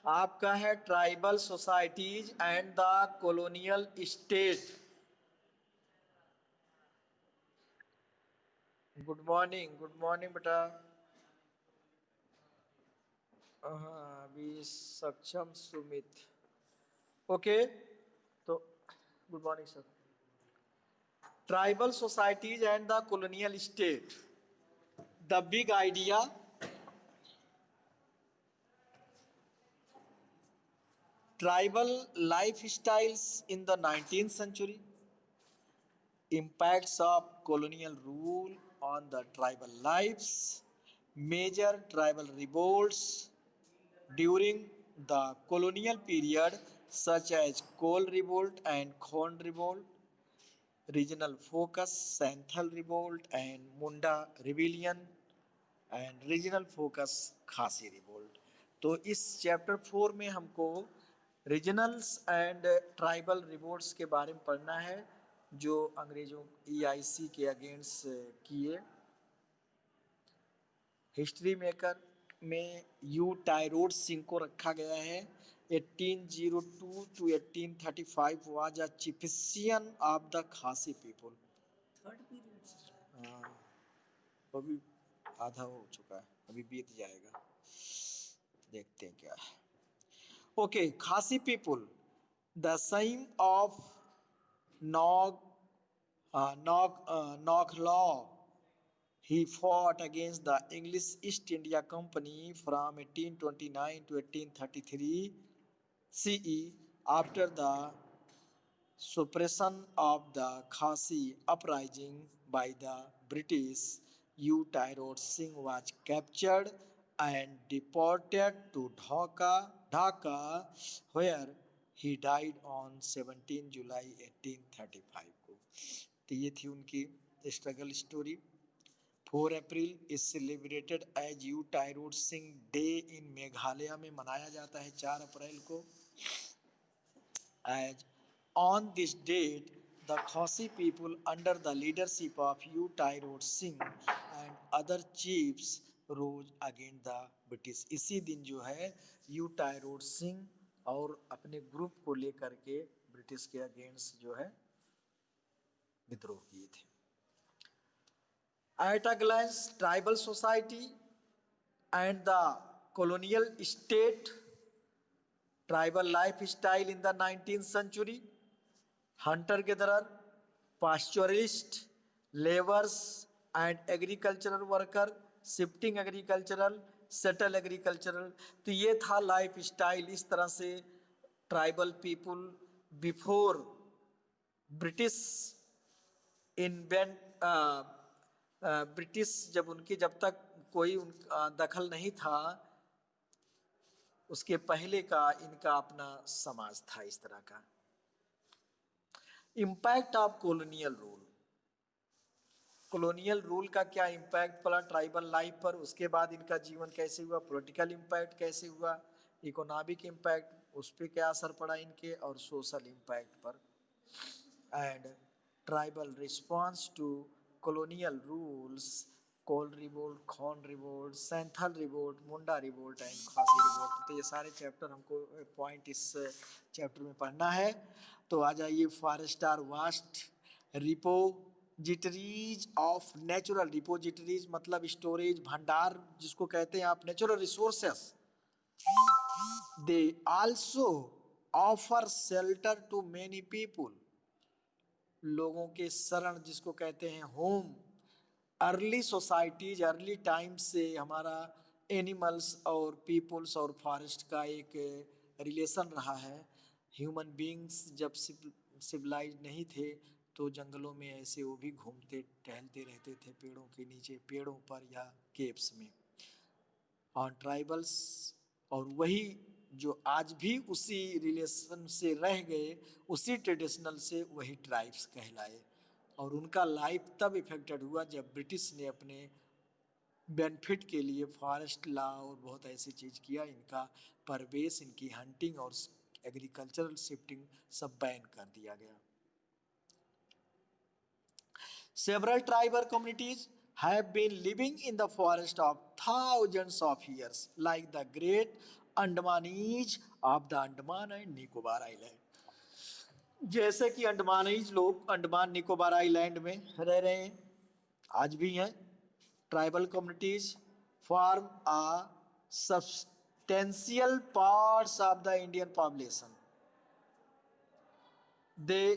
आपका है tribal societies and the colonial state. Good morning बेटा। हाँ अभी सक्षम सुमित। ओके, तो good morning sir. Tribal societies and the colonial state, the big idea. Tribal life styles in the 19th century, impacts of colonial rule on the tribal lives, major tribal revolts during the colonial period such as Coal Revolt and Khon Revolt, regional focus, Santhal Revolt and Munda Rebellion, and regional focus खासी revolt. तो इस chapter 4 में हमको regionals and tribal revolts के बारे में पढ़ना है जो अंग्रेजों EIC के अगेंस्ट किए। हिस्ट्री मेकर में यू टायरोड सिंह को रखा गया है। 1802 to 1835 was a chieftain of the Khasi people. Third period, हाँ अभी आधा हो चुका है, अभी बीत जाएगा, देखते हैं क्या है। Okay, Khasi people, the Syiem of नॉग Nongkhlaw, he fought against the English East India Company from 1829 to 1833 CE. After the suppression of the Khasi uprising by the British, U. Tyrone Singh was captured and deported to Dhaka, where he died on 17 July 1835 को। तो ये थी उनकी struggle story. 4 April is celebrated as U Tirot Singh day in Meghalaya में मनाया जाता है 4 अप्रैल को। As on this date the Khasi people under the leadership of U Tirot Singh and other chiefs rose against the British. इसी दिन जो है यू टायरोड सिंह और अपने ग्रुप को लेकर के ब्रिटिश के अगेंस्ट जो है विद्रोह किए थे। At a glance, tribal society and the colonial state, tribal lifestyle in the 19th century, hunter-gatherer, pastoralist, laborers and agricultural worker, shifting agricultural, settle agricultural। तो ये था लाइफ स्टाइल। इस तरह से tribal people before British invent British जब तक कोई दखल नहीं था उसके पहले का इनका अपना समाज था इस तरह का। Impact of colonial rule, colonial rule का क्या इम्पैक्ट पड़ा ट्राइबल लाइफ पर, उसके बाद इनका जीवन कैसे हुआ, पॉलिटिकल इम्पैक्ट कैसे हुआ, इकोनॉमिक इम्पैक्ट उस पर क्या असर पड़ा इनके, और सोशल इम्पैक्ट पर। And tribal response to colonial rules, Kol revolt, Khond revolt, Santhal revolt, Munda revolt and Khasi revolt. तो ये सारे चैप्टर हमको पॉइंट इस चैप्टर में पढ़ना है। तो आ जाइए, forests are vast repositories of natural, repositories मतलब स्टोरेज, भंडार जिसको कहते हैं आप, natural resources. They also offer shelter to many people, लोगों के शरण जिसको कहते हैं home. Early societies, early time से हमारा एनिमल्स और पीपल्स और फॉरेस्ट का एक रिलेशन रहा है। ह्यूमन बींग्स जब सिविलाइज नहीं थे तो जंगलों में ऐसे वो भी घूमते टहलते रहते थे, पेड़ों के नीचे, पेड़ों पर या केव्स में। और ट्राइबल्स, और वही जो आज भी उसी रिलेशन से रह गए, उसी ट्रेडिशनल से वही ट्राइब्स कहलाए। और उनका लाइफ तब इफेक्टेड हुआ जब ब्रिटिश ने अपने बेनिफिट के लिए फॉरेस्ट लॉ और बहुत ऐसी चीज़ किया। इनका परवेश, इनकी हंटिंग और एग्रीकल्चरल शिफ्टिंग सब बैन कर दिया गया। Several tribal communities have been living in the forest of thousands of years, like the great Andamanese of the Andaman and Nicobar island. जैसे कि अंडमानीज लोग अंडमान निकोबार आइलैंड में रह रहे हैं, आज भी हैं। Tribal communities form a substantial parts of the Indian population. They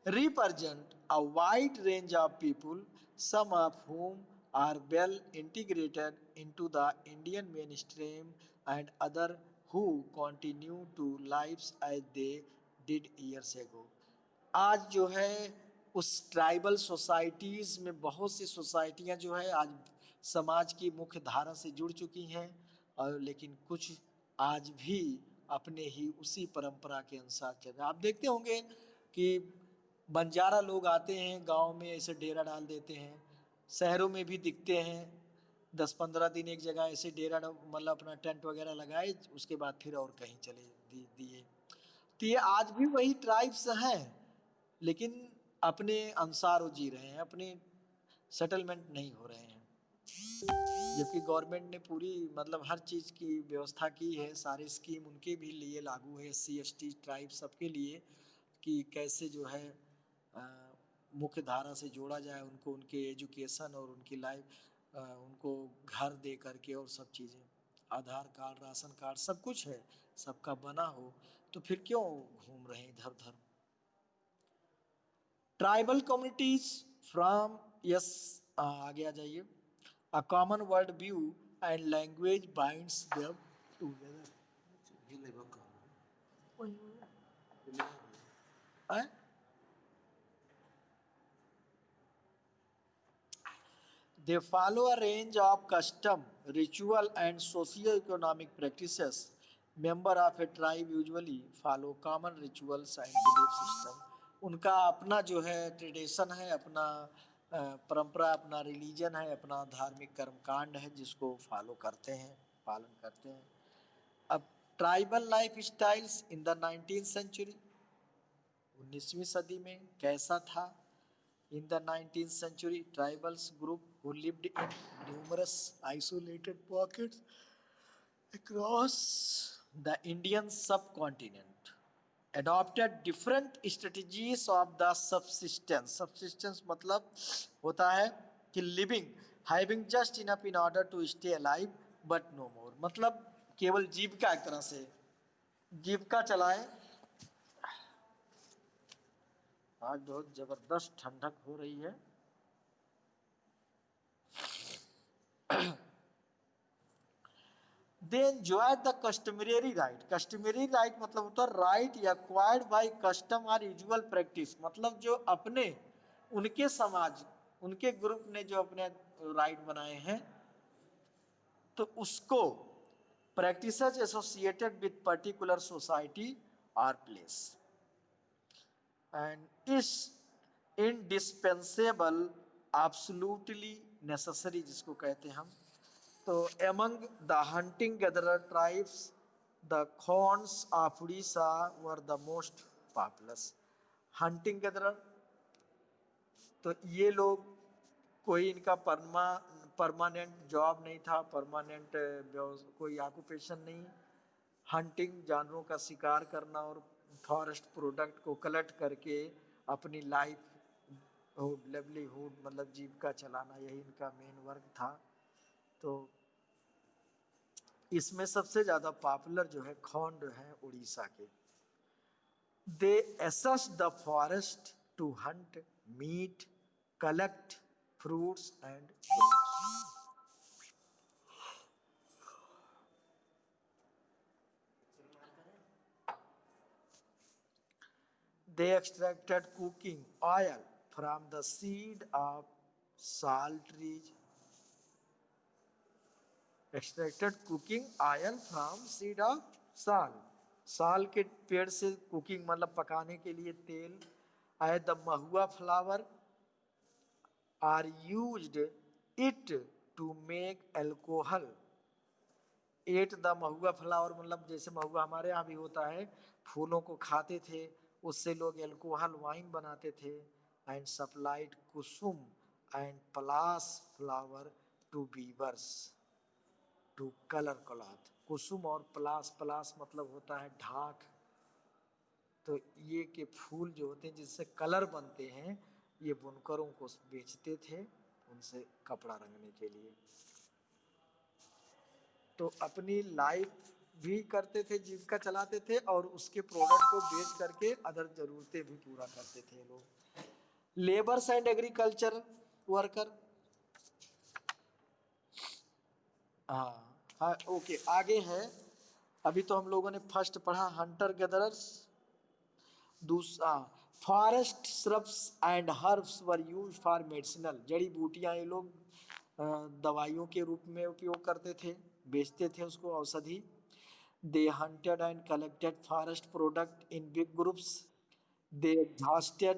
represent a wide range of people, some of whom are well integrated into the Indian mainstream and other who continue to lives as they did years ago. आज जो है उस tribal societies में बहुत सी सोसाइटियाँ जो है आज समाज की मुख्य धारा से जुड़ चुकी हैं, और लेकिन कुछ आज भी अपने ही उसी परंपरा के अनुसार चल रहे हैं। आप देखते होंगे कि बंजारा लोग आते हैं गांव में, ऐसे डेरा डाल देते हैं, शहरों में भी दिखते हैं, 10-15 दिन एक जगह ऐसे डेरा मतलब अपना टेंट वगैरह लगाए, उसके बाद फिर और कहीं चले दिए। तो ये आज भी वही ट्राइब्स हैं, लेकिन अपने अनुसार वो जी रहे हैं, अपने सेटलमेंट नहीं हो रहे हैं। जबकि गवर्नमेंट ने पूरी मतलब हर चीज़ की व्यवस्था की है, सारे स्कीम उनके भी लिए लागू है, SC ST ट्राइब सबके लिए, कि कैसे जो है मुख्य धारा से जोड़ा जाए उनको, उनके एजुकेशन और उनकी लाइफ, उनको घर दे करके और सब चीज़ें, आधार कार्ड, राशन कार्ड, सब कुछ है, सबका बना हो, तो फिर क्यों घूम रहे हैं इधर उधर। ट्राइबल कम्युनिटीज फ्रॉम, यस आगे आ जाइए, a common world view and language binds them together. They follow a range of custom, ritual and socio-economic practices. Member of a tribe usually follow common rituals and belief system. उनका अपना जो है tradition है, अपना परंपरा, अपना religion है, अपना धार्मिक कर्मकांड है, जिसको फॉलो करते हैं, पालन करते हैं। अब tribal life styles in the 19th century, 19वीं सदी में कैसा था। In the 19th century, tribals group who lived in numerous isolated pockets across the Indian subcontinent adopted different strategies of the subsistence. Subsistence मतलब होता है कि living, having just enough in order to stay alive but no more, मतलब केवल जीविका, एक तरह से जीविका चलाएं। आज बहुत जबरदस्त ठंडक हो रही है। They enjoyed the customary right. Customary right मतलब होता है right acquired by custom or usual practice, मतलब जो अपने उनके समाज, उनके ग्रुप ने जो अपने राइट बनाए हैं, तो उसको practices associated with particular society or place and is indispensable, absolutely necessary जिसको कहते हैं हम। तो among the hunting gatherer tribes, the Khons of Odisha were the most populous. Hunting gatherer, तो ये लोग, कोई इनका परमानेंट जॉब नहीं था, परमानेंट कोई ऑक्यूपेशन नहीं। हंटिंग, जानवरों का शिकार करना और फॉरेस्ट प्रोडक्ट को कलेक्ट करके अपनी लाइवलीहुड मतलब जीविका चलाना, यही इनका मेन वर्क था। तो इसमें सबसे ज्यादा पॉपुलर जो है खोंड है उड़ीसा के। They access the forest to hunt meat, collect fruits and fruits. They extracted cooking oil from the seed of sal trees. Extracted cooking oil from seed of sal. साल के पेड़ से कुकिंग मतलब पकाने के लिए तेल आए। The Mahua flower are used it to make alcohol. At the Mahua flower मतलब जैसे महुआ हमारे यहाँ भी होता है, फूलों को खाते थे, उससे लोग एल्कोहल वाइन बनाते थे। And supplied kusum and palash flower to weavers. To colour cloth. Kusum और पलास, पलास मतलब होता है ढाक। तो ये के फूल जो होते हैं जिससे कलर बनते हैं, ये बुनकरों को बेचते थे उनसे कपड़ा रंगने के लिए। तो अपनी लाइफ भी करते थे, जीविका चलाते थे, और उसके प्रोडक्ट को बेच करके अदर जरूरतें भी पूरा करते थे लोग। Labours and agriculture worker. हाँ हाँ, ओके, आगे है। अभी तो हम लोगों ने फर्स्ट पढ़ा हंटर गैदरर्स। दूसरा forest shrubs and herbs were use for medicinal. जड़ी बूटियां ये लोग दवाइयों के रूप में उपयोग करते थे, बेचते थे उसको, औषधि। They hunted and collected forest product in big groups. They exhausted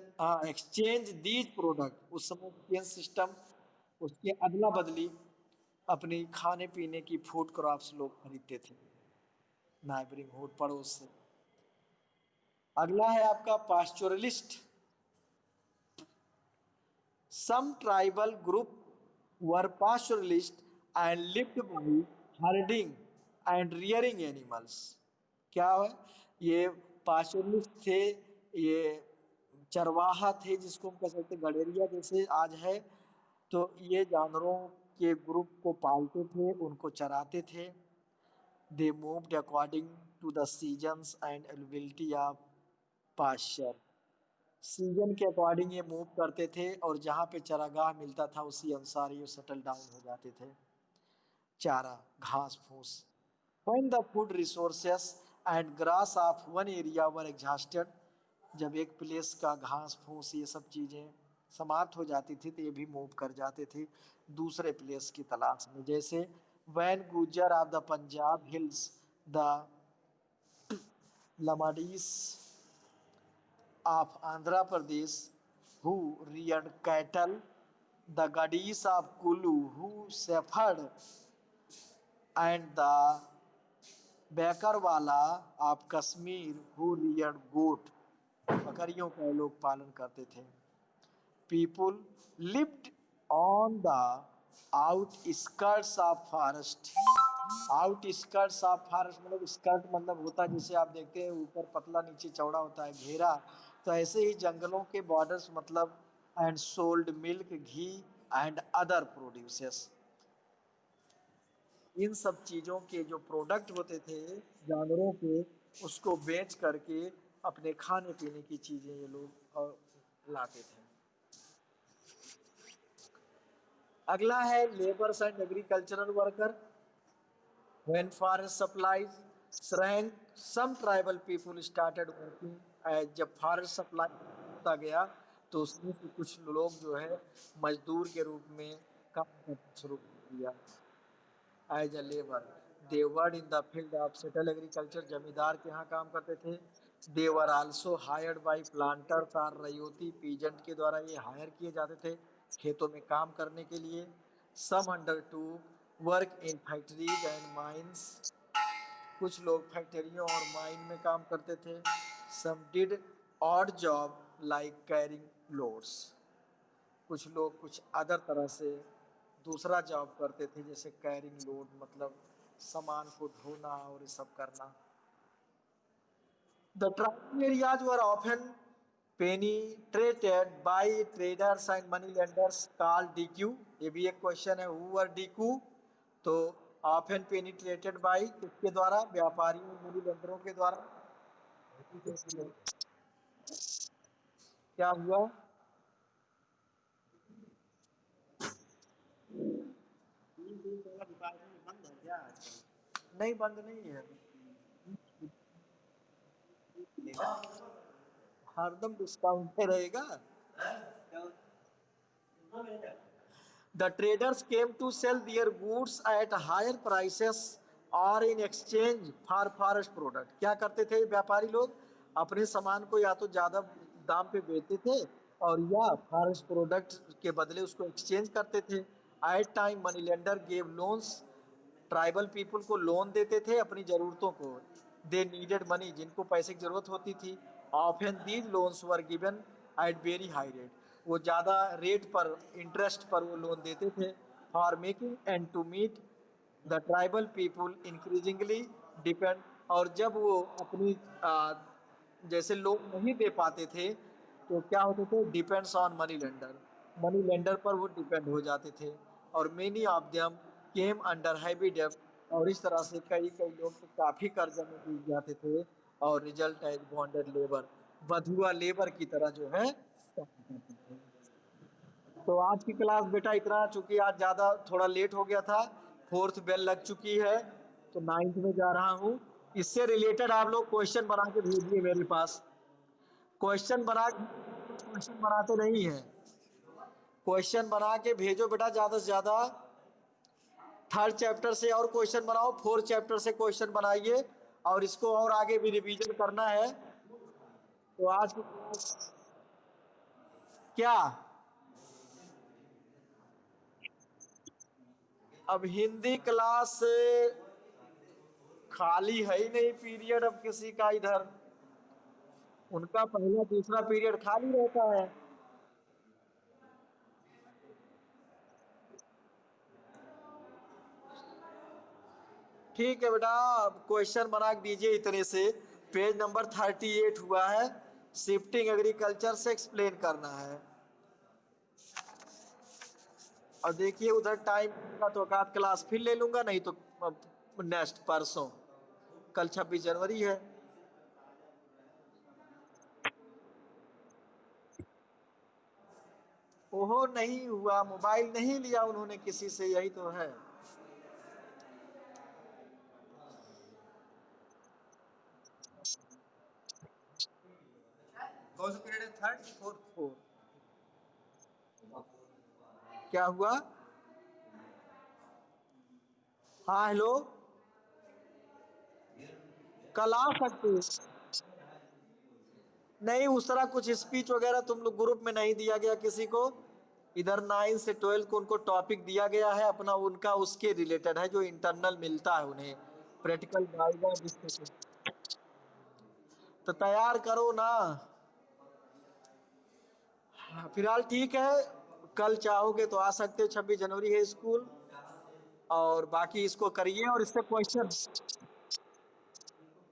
exchange these product. उस समय एक्सचेंज सिस्टम, उसकी अदला बदली अपनी खाने पीने की फूड क्रॉप्स लोग खरीदते थे नाइबरिंग हुड, पड़ोस से। अगला है आपका पास्चुरलिस्ट। Some tribal group were pastoralists and lived by herding and rearing animals. क्या है ये? पास्चुरलिस्ट थे, ये चरवाहा थे, जिसको हम कह सकते हैं गडेरिया जैसे आज है। तो ये जानवरों के ग्रुप को पालते थे, उनको चराते थे। They moved according to the seasons and availability of pasture. Season के अकॉर्डिंग ये मूव करते थे, और जहाँ पे चरागाह मिलता था उसी अनुसार ये सेटल डाउन हो जाते थे। चारा, घास फूस। When the food resources and grass of one area were exhausted, जब एक प्लेस का घास फूस ये सब चीजें समाप्त हो जाती थी, तो ये भी मूव कर जाते थे दूसरे प्लेस की तलाश में। जैसे Van Gujjar of the Punjab hills, the Lambadis of Andhra Pradesh who reared cattle, the Gadis of Kulu who shepherd, and the Bakarwala of Kashmir who reared goat. बकरियों का लोग पालन करते थे। People lived on the outskirts of forest. Outskirts of forest मतलब skirt मतलब होता है जैसे आप देखते हैं ऊपर पतला नीचे चौड़ा होता है घेरा। तो ऐसे ही जंगलों के बॉर्डर्स मतलब and sold milk, ghee and other produces. इन सब चीजों के जो प्रोडक्ट होते थे जानवरों के, उसको बेच करके अपने खाने पीने की चीजें ये लोग और लाते थे। अगला है labours and agricultural worker. When forest supplies shrank, some tribal people started working as। जब फॉरेस्ट सप्लाई होता गया तो उसमें से कुछ लोग जो है मजदूर के रूप में काम करना शुरू कर दिया। As a labour they worked in the field of settle agriculture. Zamindar के यहाँ काम करते थे। They were also hired by planters और रयोती पीजेंट के द्वारा ये हायर किए जाते थे खेतों में काम करने के लिए। Some under to work in factories and mines. कुछ लोग फैक्ट्रियों और माइन में काम करते थे। Some did odd job like carrying loads. कुछ लोग कुछ अदर तरह से दूसरा जॉब करते थे, जैसे कैरिंग लोड मतलब सामान को ढोना और ये सब करना। The tribal areas were often penetrated by traders and money lenders called diku. ये भी एक क्वेश्चन है, हु वर डीक्यू? तो ऑफन पेनिट्रेटेड बाय किसके द्वारा? व्यापारियों मनी लेंडरों के द्वारा। क्या हुआ? बंद है क्या आजकल? नहीं, बंद नहीं है, हरदम डिस्काउंट पे रहेगा। The traders came to sell their goods at higher prices or in exchange for forest product। क्या करते थे व्यापारी लोग? अपने सामान को या तो ज्यादा दाम पे बेचते थे और या फॉरेस्ट प्रोडक्ट के बदले उसको एक्सचेंज करते थे। At time money lender gave loans. Tribal people को लोन देते थे अपनी जरूरतों को। दे नीडेड मनी, जिनको पैसे की जरूरत होती थी। Often these loans were given at very high rate. वो ज़्यादा रेट पर, इंटरेस्ट पर वो लोन देते थे। For making end to meet the tribal people increasingly depend, और जब वो अपनी जैसे लोग नहीं दे पाते थे तो क्या होते थे, depends on money lender, money lender पर वो डिपेंड हो जाते थे, और many of them came under heavy डेब्ट, और इस तरह से कई कई लोग तो काफी कर्जे में डूब जाते थे, और रिजल्ट एज बॉन्डेड लेबर, बधुआ लेबर की तरह जो है काम करते थे। तो आज की क्लास बेटा इतना, चूंकि आज ज्यादा थोड़ा लेट हो गया था, फोर्थ बेल लग चुकी है, तो नाइन्थ में जा रहा हूँ। इससे रिलेटेड आप लोग क्वेश्चन बना के भेजिए मेरे पास। क्वेश्चन बना, क्वेश्चन बनाते नहीं है, क्वेश्चन बना के भेजो बेटा ज्यादा से ज्यादा। थर्ड चैप्टर से और क्वेश्चन बनाओ, फोर्थ चैप्टर से क्वेश्चन बनाइए, और इसको और आगे भी रिवीजन करना है। तो आज की क्लास क्या, अब हिंदी क्लास खाली है ही नहीं पीरियड अब किसी का इधर, उनका पहला दूसरा पीरियड खाली रहता है। ठीक है बेटा, अब क्वेश्चन बना के दीजिए इतने से। पेज नंबर 38 हुआ है, शिफ्टिंग एग्रीकल्चर से एक्सप्लेन करना है। और देखिए उधर टाइम का तो औकात क्लास फिर ले लूंगा, नहीं तो नेक्स्ट परसों, कल 26 जनवरी है। ओहो नहीं हुआ, मोबाइल नहीं लिया उन्होंने किसी से, यही तो है। कौन सा पीरियड है, थर्ड फोर्थ? फोर्थ। क्या हुआ? हाँ हेलो, कल आ सकते हो? नहीं उस तरह कुछ स्पीच वगैरह तुम लोग ग्रुप में नहीं दिया गया किसी को, इधर 9 से 12 को उनको टॉपिक दिया गया है अपना, उनका उसके रिलेटेड है जो इंटरनल मिलता है उन्हें, प्रैक्टिकल वाइवा डिस्कशन। तो तैयार करो ना। हाँ, फिलहाल ठीक है, कल चाहोगे तो आ सकते हो, 26 जनवरी है स्कूल, और बाकी इसको करिए और इससे क्वेश्चन।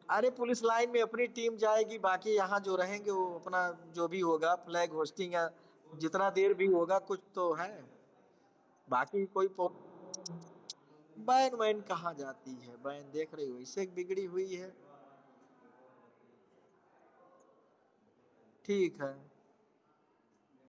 अरे पुलिस लाइन में अपनी टीम जाएगी, बाकी यहाँ जो रहेंगे वो अपना जो भी होगा फ्लैग होस्टिंग या जितना देर भी होगा कुछ तो है, बाकी कोई बैन वैन कहाँ जाती है, बैन देख रही हो इससे बिगड़ी हुई है। ठीक है।